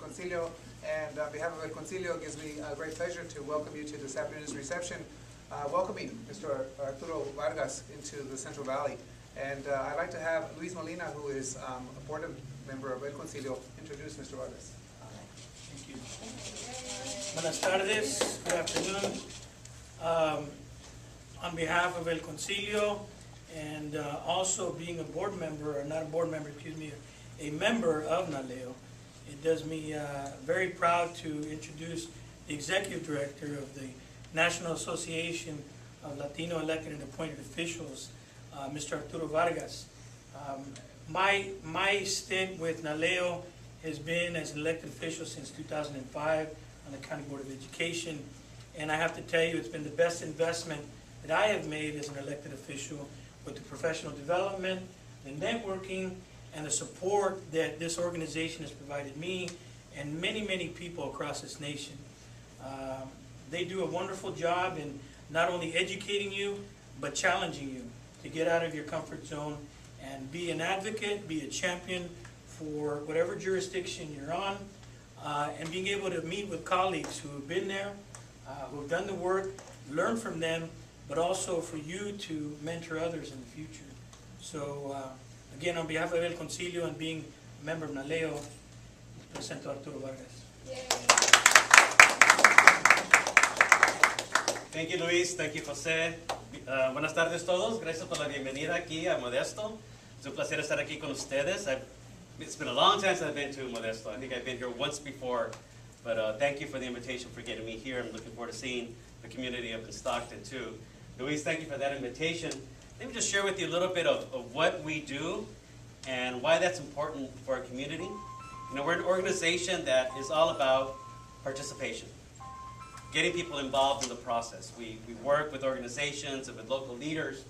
Concilio, and on behalf of El Concilio, it gives me a great pleasure to welcome you to this afternoon's reception, welcoming Mr. Arturo Vargas into the Central Valley. And I'd like to have Luis Molina, who is a board member of El Concilio, introduce Mr. Vargas. Thank you. Buenas tardes, good afternoon. On behalf of El Concilio, and also being a board member, or not a board member, excuse me, a member of NALEO, it does me very proud to introduce the Executive Director of the National Association of Latino Elected and Appointed Officials, Mr. Arturo Vargas. My stint with NALEO has been as an elected official since 2005 on the County Board of Education, and I have to tell you it's been the best investment that I have made as an elected official, with the professional development, the networking, and the support that this organization has provided me and many, many people across this nation. They do a wonderful job in not only educating you, but challenging you to get out of your comfort zone and be an advocate, be a champion for whatever jurisdiction you're on, and being able to meet with colleagues who have been there, who have done the work, learn from them, but also for you to mentor others in the future. So, again, on behalf of El Concilio and being a member of NALEO, presento Arturo Vargas. Yay. Thank you, Luis. Thank you, José. Buenas tardes todos. Gracias por la bienvenida aquí a Modesto. Es un placer estar aquí con ustedes. It's been a long time since I've been to Modesto. I think I've been here once before, but thank you for the invitation, for getting me here. I'm looking forward to seeing the community up in Stockton too. Luis, thank you for that invitation. Let me just share with you a little bit of what we do and why that's important for our community. You know, we're an organization that is all about participation, getting people involved in the process. We work with organizations and with local leaders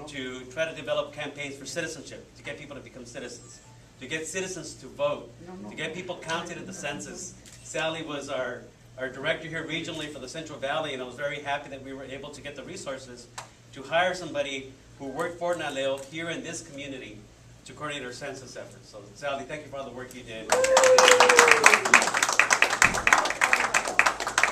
to try to develop campaigns for citizenship, to get people to become citizens, to get citizens to vote, to get people counted in the census. Sally was our director here regionally for the Central Valley, and I was very happy that we were able to get the resources to hire somebody who worked for NALEO here in this community to coordinate our census efforts. So Sally, thank you for all the work you did.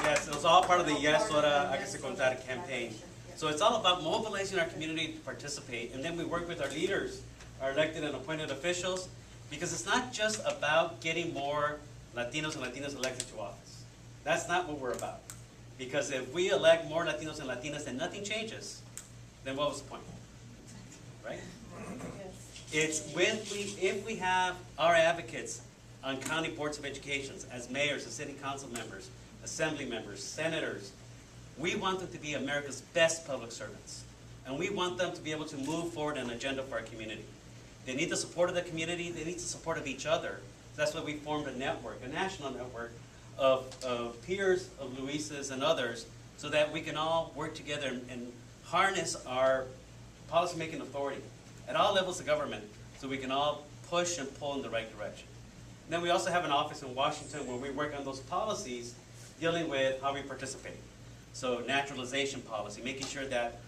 Yes, it was all part of the Yes Hora Hágase Contar campaign. So it's all about mobilizing our community to participate, and then we work with our leaders, our elected and appointed officials, because it's not just about getting more Latinos and Latinas elected to office. That's not what we're about. Because if we elect more Latinos and Latinas and nothing changes, then what was the point? Right? It's if we have our advocates on county boards of education, as mayors, as city council members, assembly members, senators, we want them to be America's best public servants. And we want them to be able to move forward an agenda for our community. They need the support of the community, they need the support of each other. That's why we formed a network, a national network of peers of Luis's and others, so that we can all work together and harness our policymaking authority at all levels of government, so we can all push and pull in the right direction. And then we also have an office in Washington where we work on those policies dealing with how we participate. So naturalization policy, making sure that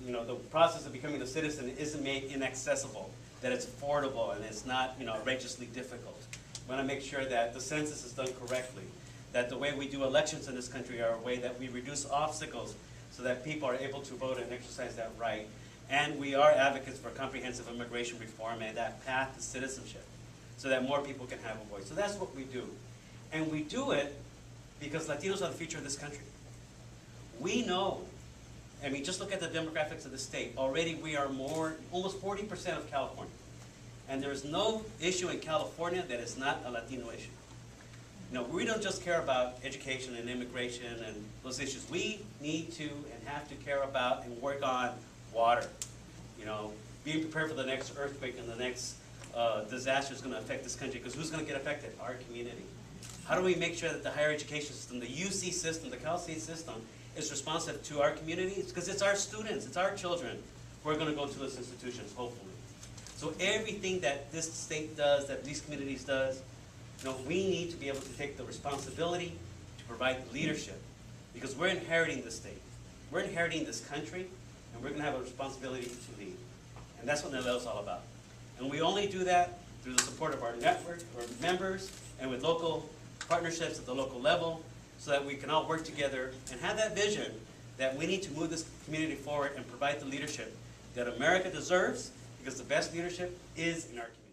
the process of becoming a citizen isn't made inaccessible, that it's affordable and it's not outrageously difficult. We want to make sure that the census is done correctly, that the way we do elections in this country are a way that we reduce obstacles so that people are able to vote and exercise that right. And we are advocates for comprehensive immigration reform and that path to citizenship so that more people can have a voice. So that's what we do. And we do it because Latinos are the future of this country. We know, I mean, just look at the demographics of the state. Already we are almost 40% of California. And there is no issue in California that is not a Latino issue. We don't just care about education and immigration and those issues. We need to and have to care about and work on water. Being prepared for the next earthquake and the next disaster is going to affect this country, because who's going to get affected? Our community. How do we make sure that the higher education system, the UC system, the Cal State system, is responsive to our communities? Because it's our students, it's our children who are going to go to those institutions, hopefully. So everything that this state does, that these communities does, we need to be able to take the responsibility to provide the leadership, because we're inheriting this state. We're inheriting this country, and we're going to have a responsibility to lead. And that's what NALEO is all about. And we only do that through the support of our network, our members, and with local partnerships at the local level, so that we can all work together and have that vision that we need to move this community forward and provide the leadership that America deserves, because the best leadership is in our community.